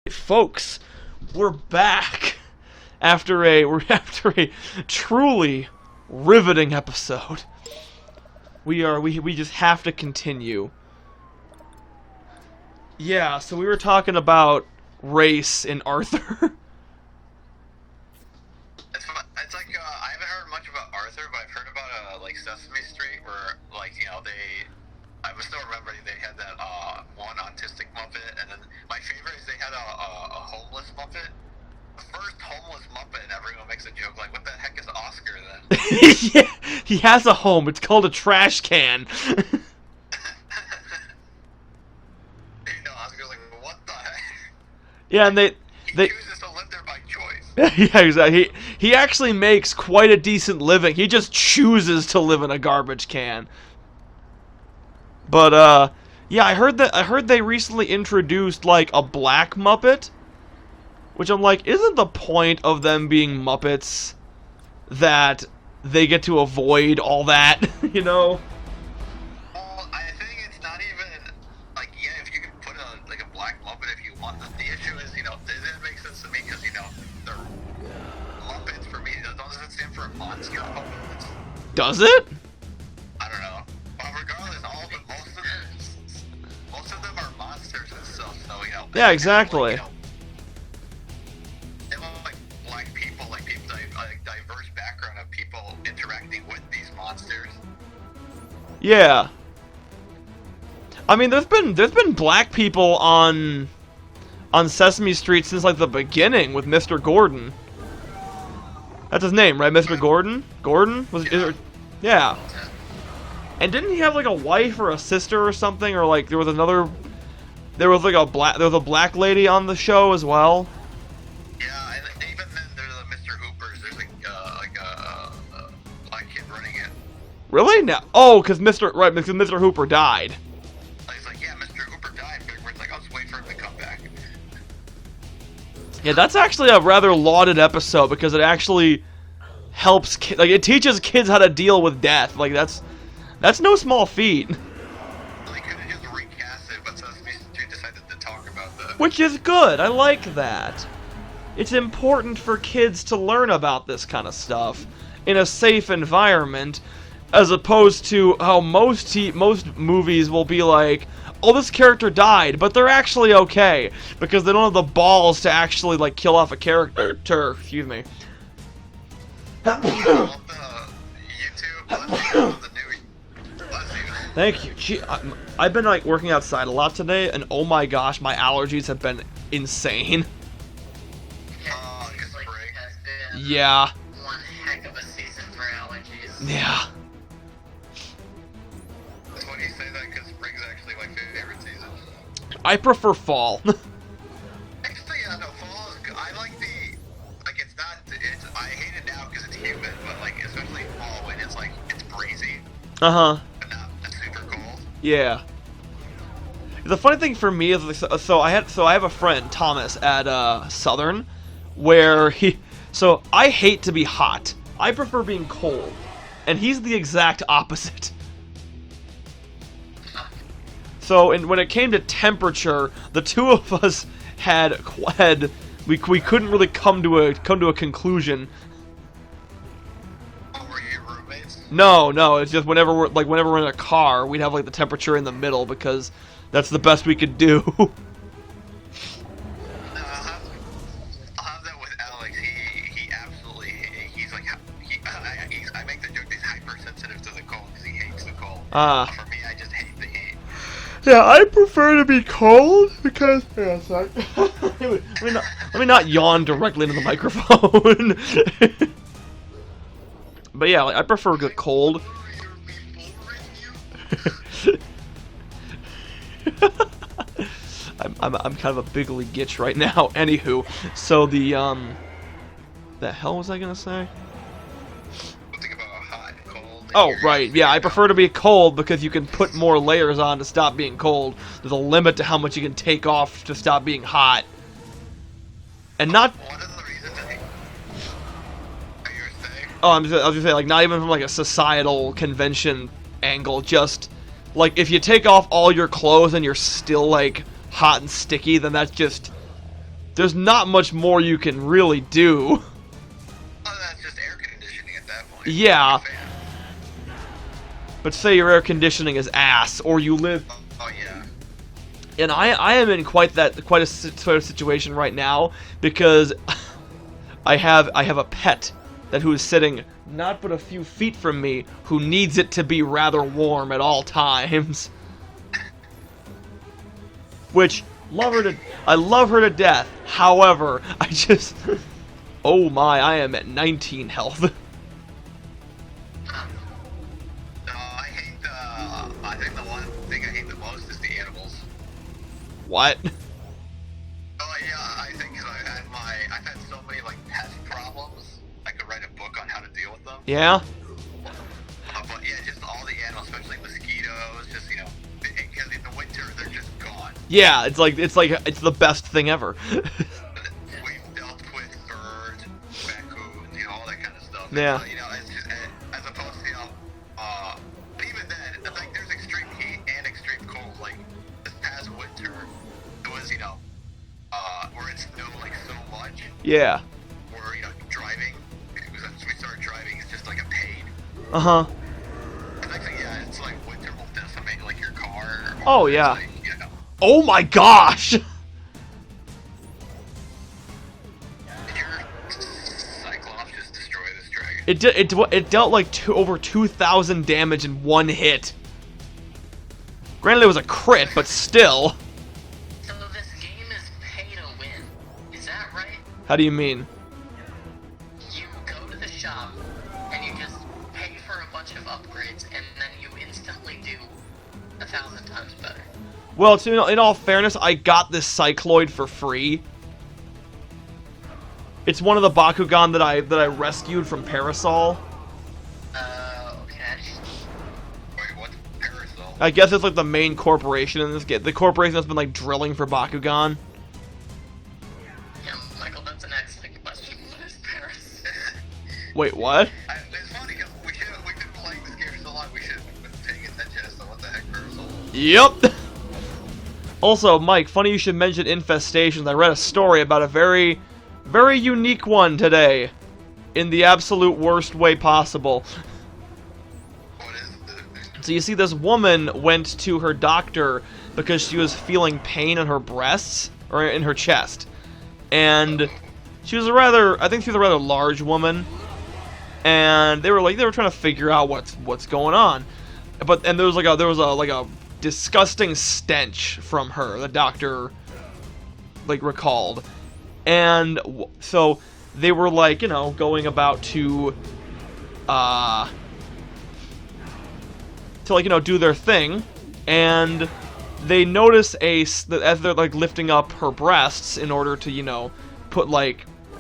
Folks, we're back after a truly riveting episode. We just have to continue. Yeah, so we were talking about race in Arthur. It's like I haven't heard much about Arthur, but I've heard about like Sesame Street, where I still remember they had that one autistic Muppet, and then my favorite is they had a homeless Muppet. The first homeless Muppet, and everyone makes a joke like, "What the heck is Oscar then?" Yeah, he has a home. It's called a trash can. Oscar's like, "What the heck?" Yeah, and they chooses to live there by choice. Yeah, exactly. He actually makes quite a decent living. He just chooses to live in a garbage can. But yeah, I heard they recently introduced like a black Muppet, which I'm like, isn't the point of them being Muppets that they get to avoid all that, you know? Well, I think it's not even like, yeah, if you can put a black Muppet if you want. The issue is, it makes sense to me because they're Muppets for me. Doesn't it stand for monster Muppets? Does it? I don't know. But regardless, most of them are monsters and stuff. So Yeah, exactly. They look like black people, like people, like diverse background of people interacting with these monsters. Yeah. I mean, there's been black people on Sesame Street since like the beginning with Mr. Gordon. That's his name, right? Mr. Gordon? Gordon? Yeah. And didn't he have like a wife or a sister or something, or like there was a black lady on the show as well? Yeah, and even then there's a Mr. Hoopers. There's a black kid running it. Really? No. Oh, because Mr. Hooper died. He's like, yeah, Mr. Hooper died. It's like, I'll just wait for him to come back. Yeah, that's actually a rather lauded episode because it actually helps it teaches kids how to deal with death. Like that's no small feat. They could have just recast it, but Sesame Street decided to talk about that. Which is good. I like that. It's important for kids to learn about this kind of stuff in a safe environment, as opposed to how most movies will be like, oh, this character died, but they're actually okay because they don't have the balls to actually like kill off a character. Excuse me. Thank you. Gee, I've been like working outside a lot today, and oh my gosh, my allergies have been insane. Yeah. One heck of a season for allergies. Yeah. That's funny you say that because spring's actually my favorite season. I prefer fall. Actually, yeah, no, fall is good. I like I hate it now because it's humid, but like, especially fall when it's breezy. Uh-huh. But not super cold. Yeah. The funny thing for me is, so I have a friend, Thomas, at Southern, where so I hate to be hot. I prefer being cold. And he's the exact opposite. So, when it came to temperature, the two of us we couldn't really come to a conclusion. Oh, were you roommates? No, it's just whenever we're in a car, we'd have like the temperature in the middle because that's the best we could do. I'll have that with Alex. He absolutely, I make the joke that he's hypersensitive to the cold because he hates the cold. For me, I just hate the heat. Yeah, I prefer to be cold because... Yeah, sorry. let me not yawn directly into the microphone. But yeah, I prefer the cold. I'm kind of a bigly gitch right now. Anywho, so the hell was I gonna say? Think about hot, cold. Oh, right. Yeah, I prefer to be cold because you can put more layers on to stop being cold. There's a limit to how much you can take off to stop being hot. And not... What is the reason that you were saying? Oh, I was just saying, like, not even from, like, a societal convention angle. Just, like, if you take off all your clothes and you're still, like, hot and sticky, then that's just there's not much more you can really do. Oh, that's just air conditioning at that point. Yeah. But say your air conditioning is ass, or you live... Oh, yeah. And I am in quite a situation right now, because I have a pet who is sitting not but a few feet from me, who needs it to be rather warm at all times. Which, I love her to death. However, I just... Oh my, I am at 19 health. I think the one thing I hate the most is the animals. What? Oh yeah, I think 'cause I've had so many like pest problems. I could write a book on how to deal with them. Yeah? But yeah, just all the animals, especially mosquitoes, just because in the winter they're just gone. Yeah, it's the best thing ever. We've dealt with birds, raccoons, all that kind of stuff. Yeah. It's just as opposed to even then, like there's extreme heat and extreme cold. Like this past winter, it was where it snowed like so much. Yeah. Where driving, because once we started driving, it's just like a pain. Uh-huh. Actually, yeah, it's like winter will decimate like your car. Oh, yeah. Like, Oh my gosh! Did your Cyclops just destroy this dragon? It dealt like over 2,000 damage in one hit. Granted, it was a crit, but still. So this game is pay to win. Is that right? How do you mean? You go to the shop and you just pay for a bunch of upgrades and then you instantly do 1,000 times better. Well, in all fairness, I got this Cycloid for free. It's one of the Bakugan that I rescued from Parasol. Okay. Wait, what's Parasol? I guess it's like the main corporation in this game. The corporation that's been like drilling for Bakugan. Yeah, Michael, that's an excellent question. What is Paris? Wait, what? It's funny because we've been playing this game for so long, we should have been paying attention as to what the heck Parasol is. Yep. Also, Mike, funny you should mention infestations. I read a story about a very, very unique one today. In the absolute worst way possible. What is it? So you see, this woman went to her doctor because she was feeling pain in her breasts, or in her chest. And she was I think she was a rather large woman. And they were trying to figure out what's going on. And there was a disgusting stench from her, the doctor recalled. And so they were going about to do their thing, and they notice as they're lifting up her breasts in order to put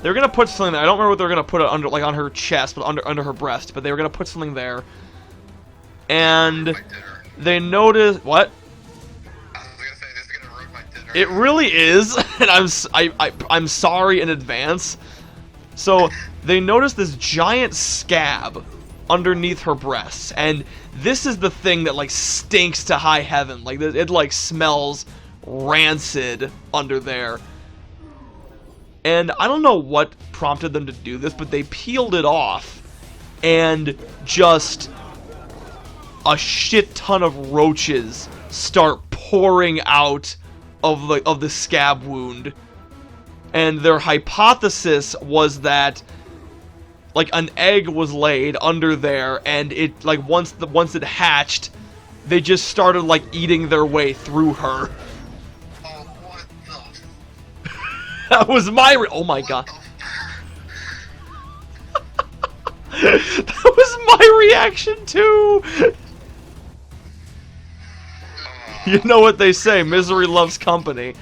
they're gonna put something there. I don't remember what they're gonna put it under, on her chest, but under her breast, but they were gonna put something there. And they notice what? I was gonna say this is gonna ruin my dinner. It really is, and I'm sorry in advance. So they notice this giant scab underneath her breasts, and this is the thing that stinks to high heaven. It smells rancid under there. And I don't know what prompted them to do this, but they peeled it off, and just a shit ton of roaches start pouring out of the scab wound. And their hypothesis was that an egg was laid under there, and it once it hatched, they just started eating their way through her. Oh, what the? That was oh my god. That was my reaction too. You know what they say, misery loves company.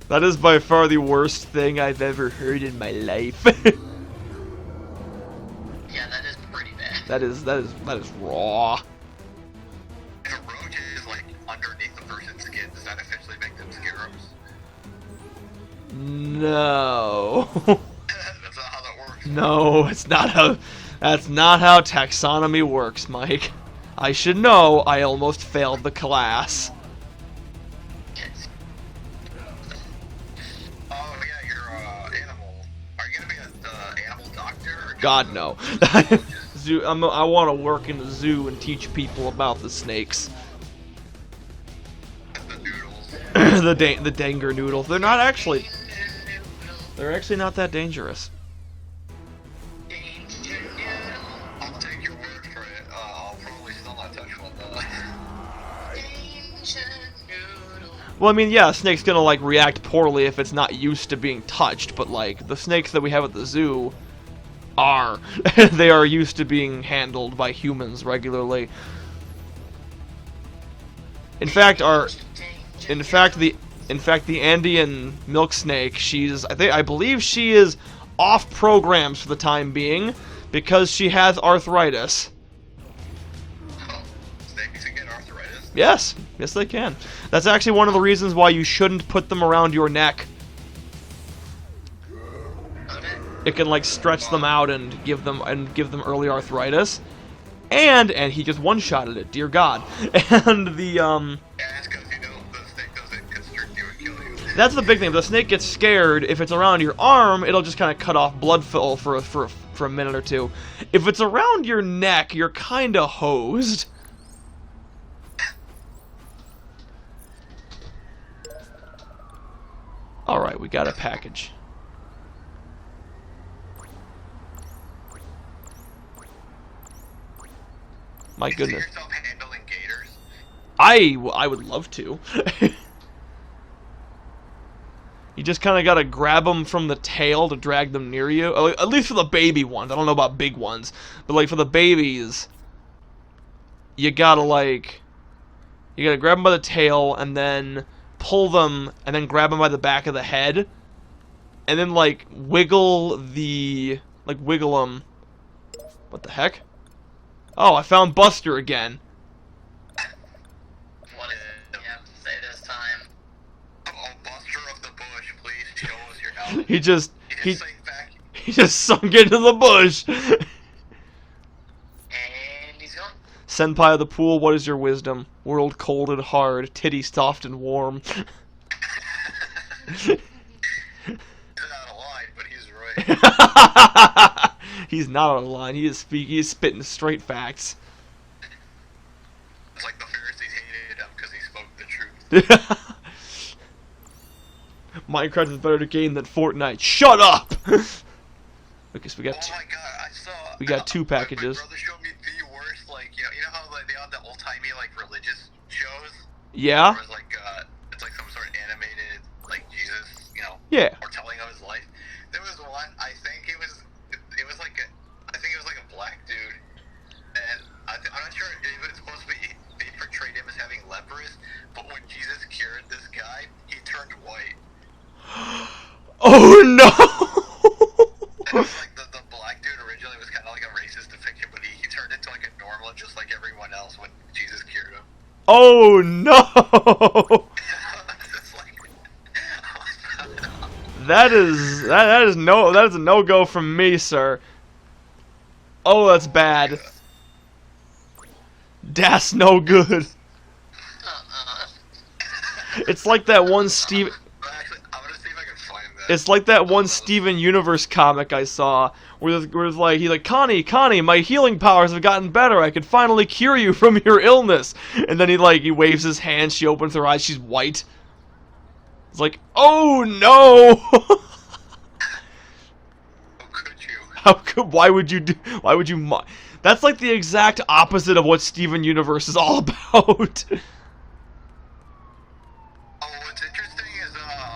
That is by far the worst thing I've ever heard in my life. Yeah, that is pretty bad. That is raw. If a roach is underneath the person's skin, does that officially make them scarabs? No. That's not how that works. No, that's not how taxonomy works, Mike. I should know. I almost failed the class. Oh yeah, you're animal. Are you gonna be a animal doctor? Or God, no. Zoo. I want to work in the zoo and teach people about the snakes. the noodles? the danger noodles. They're not actually. They're actually not that dangerous. I'll take your word for it. I'll probably still not touch one though. Well, I mean, yeah, a snake's gonna, like, react poorly if it's not used to being touched, but, like, the snakes that we have at the zoo are. They are used to being handled by humans regularly. In fact, the Andean milk snake, I believe she is off programs for the time being because she has arthritis. Snakes can get arthritis. Yes, yes they can. That's actually one of the reasons why you shouldn't put them around your neck. It can like stretch them out and give them early arthritis. And he just one-shotted it, dear God. And the Yeah, it's because you know the snake doesn't constrict you and kill you. That's the big thing. If the snake gets scared, if it's around your arm, it'll just kind of cut off blood flow for a minute or two. If it's around your neck, you're kind of hosed. Alright, we got a package. My goodness. See yourself handling gators? I would love to. You just kind of gotta grab them from the tail to drag them near you. At least for the baby ones. I don't know about big ones. But, like, for the babies, you gotta grab them by the tail and then pull them and then grab them by the back of the head. And then, like, wiggle them. What the heck? Oh, I found Buster again. What is it you have to say this time? Oh, Buster of the Bush, please show us your knowledge. He just sunk into the bush. And he's gone. Senpai of the pool, what is your wisdom? World cold and hard, titty soft and warm. He's out of line, but he's right. He's not on the line. He is spitting straight facts. It's like the Pharisees hated him because he spoke the truth. Minecraft is better to game than Fortnite. Shut up! Okay, so we got Oh my god, I saw. we got two packages. My brother showed me the worst, like, you know how like, they have the old-timey, like, religious shows? Yeah? Where it's like, it's like some sort of animated, like, Jesus, you know, Yeah. or telling of his life. There was one, I think it was like a black dude, and I'm not sure if it's supposed to be, they portrayed him as having leprous, but when Jesus cured this guy, he turned white. Oh no! And it was like the black dude originally was kind of like a racist depiction, but he turned into like a normal, just like everyone else when Jesus cured him. Oh no! It's like, That is a no-go from me, sir. Oh, that's bad. That's no good. It's like that one actually, I'm gonna see if I can find that. It's like that one Steven Universe comic I saw, where it's like, he's like, Connie, my healing powers have gotten better. I can finally cure you from your illness. And then he waves his hand. She opens her eyes. She's white. It's like, oh no! How could you? Why would you that's like the exact opposite of what Steven Universe is all about. Oh, what's interesting is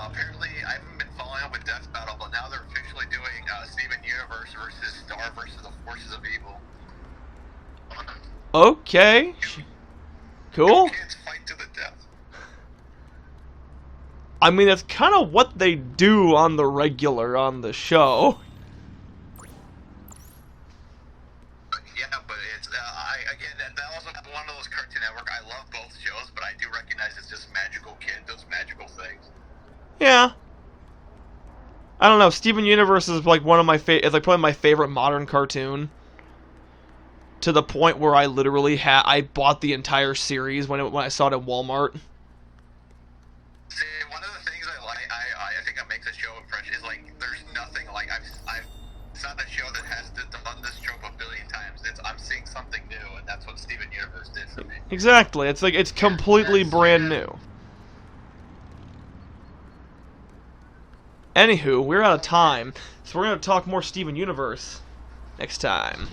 apparently I haven't been following up with Death Battle, but now they're officially doing Steven Universe versus Star versus the Forces of Evil. Okay. Cool. Kids fight to the death. I mean, that's kind of what they do on the regular on the show. Yeah, but it's that was one of those Cartoon Network. I love both shows, but I do recognize it's just magical kid does magical things. Yeah. I don't know. Steven Universe is like one of my it's like probably my favorite modern cartoon. to the point where I literally I bought the entire series when I saw it at Walmart. See, one of the things I think that makes a show fresh is like there's nothing like it's not a show that has done this trope a billion times. I'm seeing something new, and that's what Steven Universe did for me. Exactly. It's like it's completely brand new. Anywho, we're out of time, so we're gonna talk more Steven Universe next time.